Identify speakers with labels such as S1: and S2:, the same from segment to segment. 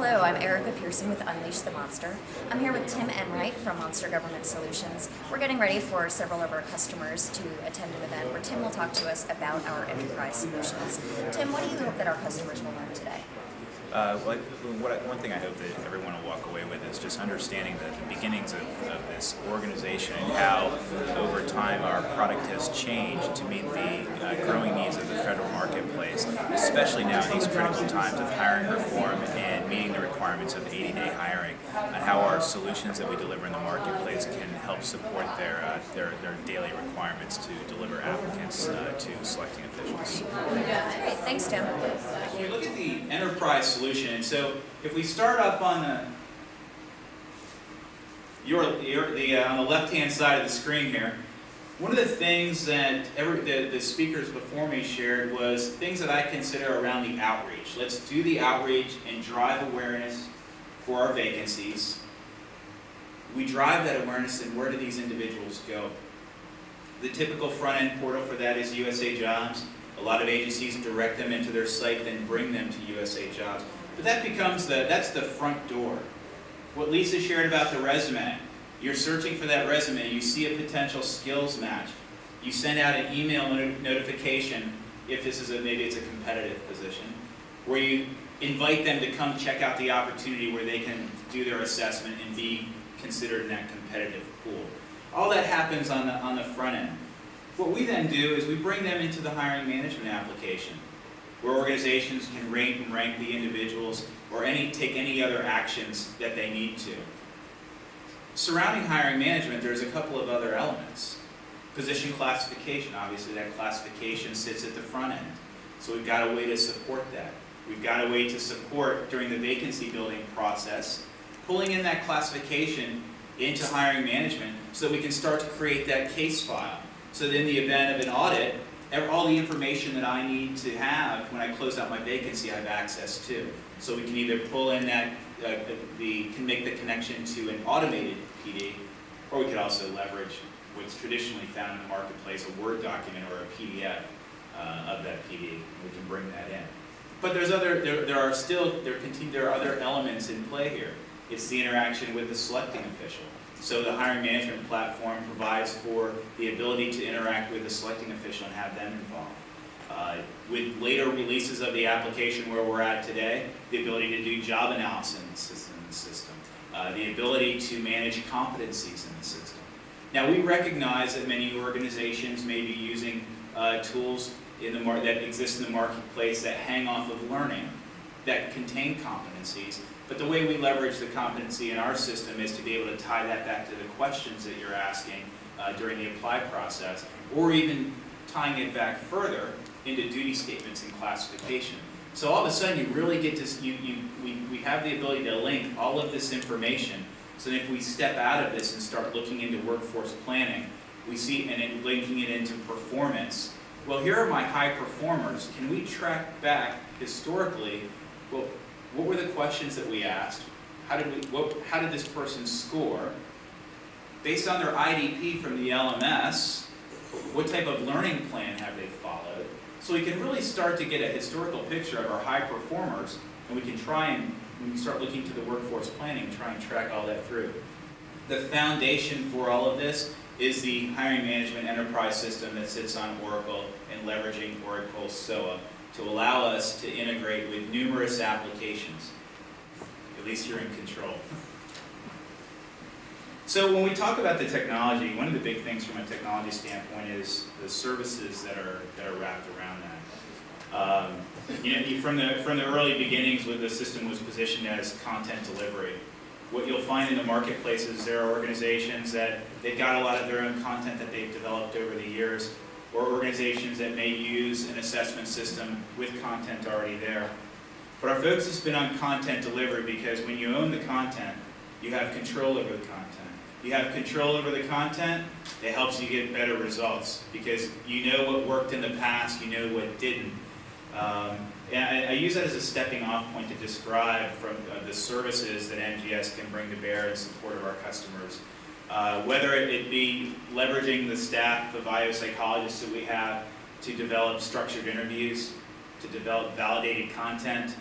S1: Hello, I'm Erica Pearson with Unleash the Monster. I'm here with Tim Enright from Monster Government Solutions. We're getting ready for several of our customers to attend an event where Tim will talk to us about our enterprise solutions. Tim, what do you hope that our customers will learn today?
S2: One thing I hope that everyone will walk away with is just understanding the beginnings of this organization and how over time our product has changed to meet the growing needs of the federal marketplace, especially now in these critical times of hiring reform and meeting the requirements of 80-day hiring, and how our solutions that we deliver in the marketplace can help support their daily requirements to deliver applicants to selecting officials.
S1: Great, thanks, Tim.
S3: So we look at the enterprise solution, and so if we start up on the left-hand side of the screen here, one of the things that the speakers before me shared was things that I consider around the outreach. Let's do the outreach and drive awareness for our vacancies. We drive that awareness, and where do these individuals go? The typical front-end portal for that is USA Jobs. A lot of agencies direct them into their site, then bring them to USA Jobs. But that's the front door. What Lisa shared about the resume, you're searching for that resume, you see a potential skills match. You send out an email notification, if this is maybe it's a competitive position, where you invite them to come check out the opportunity where they can do their assessment and be considered in that competitive pool. All that happens on the front end. What we then do is we bring them into the hiring management application, where organizations can rate and rank the individuals or take any other actions that they need to. Surrounding hiring management, there's a couple of other elements. Position classification, obviously that classification sits at the front end. So we've got a way to support that. We've got a way to support during the vacancy building process, pulling in that classification into hiring management so that we can start to create that case file. So that in the event of an audit, all the information that I need to have when I close out my vacancy, I have access to. So we can either pull in that, can make the connection to an automated PD, or we could also leverage what's traditionally found in the marketplace, a Word document or a PDF of that PD, and we can bring that in. But there are other elements in play here. It's the interaction with the selecting official. So the hiring management platform provides for the ability to interact with the selecting official and have them involved. With later releases of the application where we're at today, the ability to do job analysis in the system, the ability to manage competencies in the system. Now we recognize that many organizations may be using tools that exist in the marketplace that hang off of learning, that contain competencies. But the way we leverage the competency in our system is to be able to tie that back to the questions that you're asking during the apply process, or even tying it back further into duty statements and classification. So all of a sudden you really get to, we have the ability to link all of this information. So that if we step out of this and start looking into workforce planning, we see, and then linking it into performance. Well, here are my high performers. Can we track back historically, well, what were the questions that we asked? How did this person score? Based on their IDP from the LMS, what type of learning plan have they followed? So we can really start to get a historical picture of our high performers, and we can try and, when we start looking to the workforce planning, try and track all that through. The foundation for all of this is the hiring management enterprise system that sits on Oracle and leveraging Oracle SOA to allow us to integrate with numerous applications. At least you're in control. So when we talk about the technology, one of the big things from a technology standpoint is the services that are wrapped around that. From the early beginnings, when the system was positioned as content delivery, what you'll find in the marketplace is there are organizations that they've got a lot of their own content that they've developed over the years, or organizations that may use an assessment system with content already there. But our focus has been on content delivery because when you own the content, you have control over the content. You have control over the content, it helps you get better results because you know what worked in the past, you know what didn't. And I use that as a stepping off point to describe from the services that MGS can bring to bear in support of our customers. Whether it be leveraging the staff of IO psychologists that we have to develop structured interviews, to develop validated content,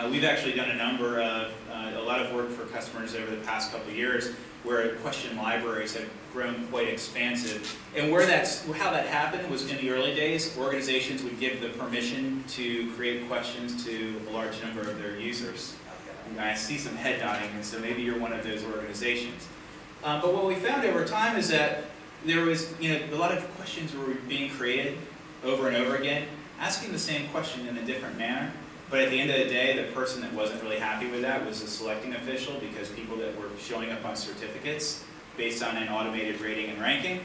S3: We've actually done a lot of work for customers over the past couple of years where question libraries have grown quite expansive. And how that happened was in the early days, organizations would give the permission to create questions to a large number of their users. And I see some head nodding, and so maybe you're one of those organizations. But what we found over time is that there was, a lot of questions were being created over and over again, asking the same question in a different manner. But at the end of the day, the person that wasn't really happy with that was the selecting official, because people that were showing up on certificates based on an automated rating and ranking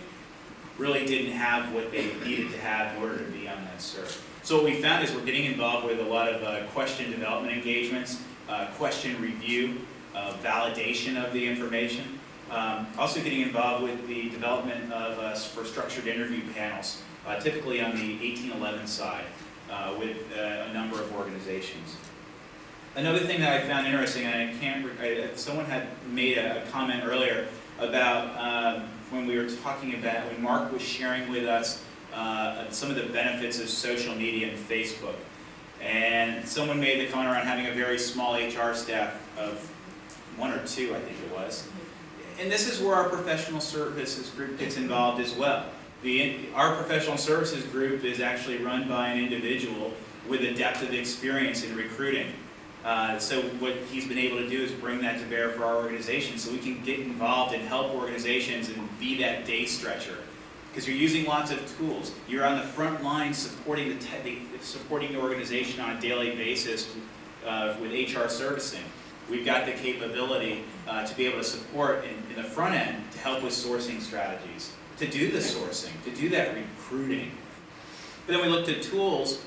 S3: really didn't have what they needed to have in order to be on that cert. So what we found is we're getting involved with a lot of question development engagements, question review, validation of the information. Also getting involved with the development of for structured interview panels, typically on the 1811 side, with a number of organizations. Another thing that I found interesting, and someone had made a comment earlier about when we were talking about, when Mark was sharing with us some of the benefits of social media and Facebook. And someone made the comment around having a very small HR staff of 1 or 2, I think it was. And this is where our professional services group gets involved as well. Our professional services group is actually run by an individual with a depth of experience in recruiting. So what he's been able to do is bring that to bear for our organization, so we can get involved and help organizations and be that day stretcher. Because you're using lots of tools. You're on the front line supporting the organization on a daily basis with HR servicing. We've got the capability to be able to support in the front end to help with sourcing strategies, to do the sourcing, to do that recruiting. But then we looked at tools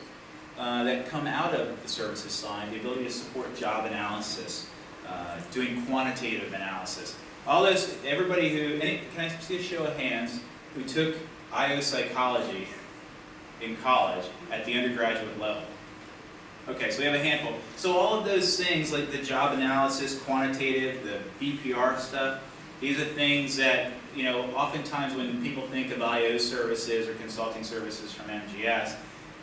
S3: that come out of the services side, the ability to support job analysis, doing quantitative analysis. All those, everybody can I see a show of hands who took IO psychology in college at the undergraduate level? Okay, so we have a handful. So all of those things, like the job analysis, quantitative, the BPR stuff, these are things that, oftentimes when people think of IO services or consulting services from MGS,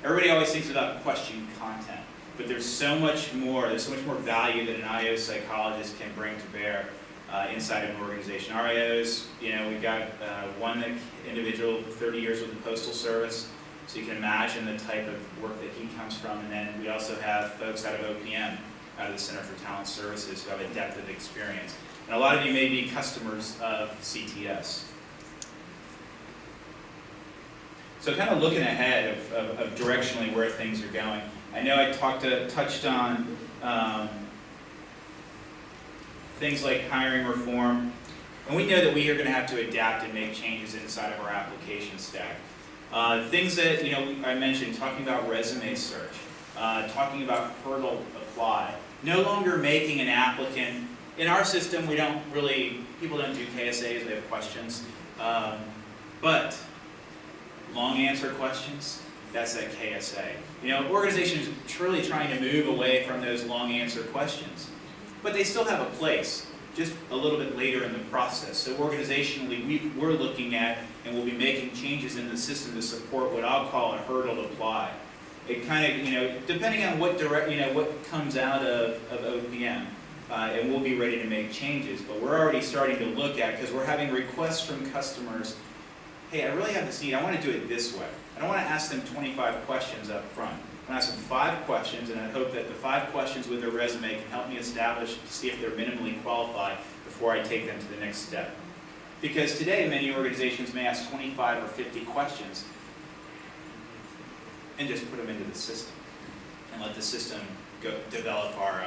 S3: everybody always thinks about question content. But there's so much more value that an IO psychologist can bring to bear inside an organization. Our IOs, we've got one individual, 30 years with the Postal Service, so you can imagine the type of work that he comes from. And then we also have folks out of OPM, out of the Center for Talent Services, who have a depth of experience. And a lot of you may be customers of CTS. So kind of looking ahead of directionally where things are going. I know I touched on things like hiring reform. And we know that we are going to have to adapt and make changes inside of our application stack. Things that, I mentioned, talking about resume search, talking about hurdle apply, no longer making an applicant. In our system, people don't do KSAs, they have questions. But long answer questions, that's that KSA. Organizations are truly trying to move away from those long answer questions. But they still have a place, just a little bit later in the process. So organizationally, we're looking at and we'll be making changes in the system to support what I'll call a hurdle apply. It kind of, depending on what comes out of OPM, and we'll be ready to make changes. But we're already starting to look at, because we're having requests from customers, hey, I really have this need, I want to do it this way. I don't want to ask them 25 questions up front. I'm going to ask them 5 questions, and I hope that the 5 questions with their resume can help me establish to see if they're minimally qualified before I take them to the next step. Because today, many organizations may ask 25 or 50 questions and just put them into the system and let the system develop our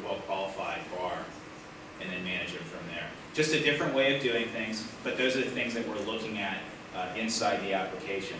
S3: well-qualified bar and then manage it from there. Just a different way of doing things, but those are the things that we're looking at inside the application.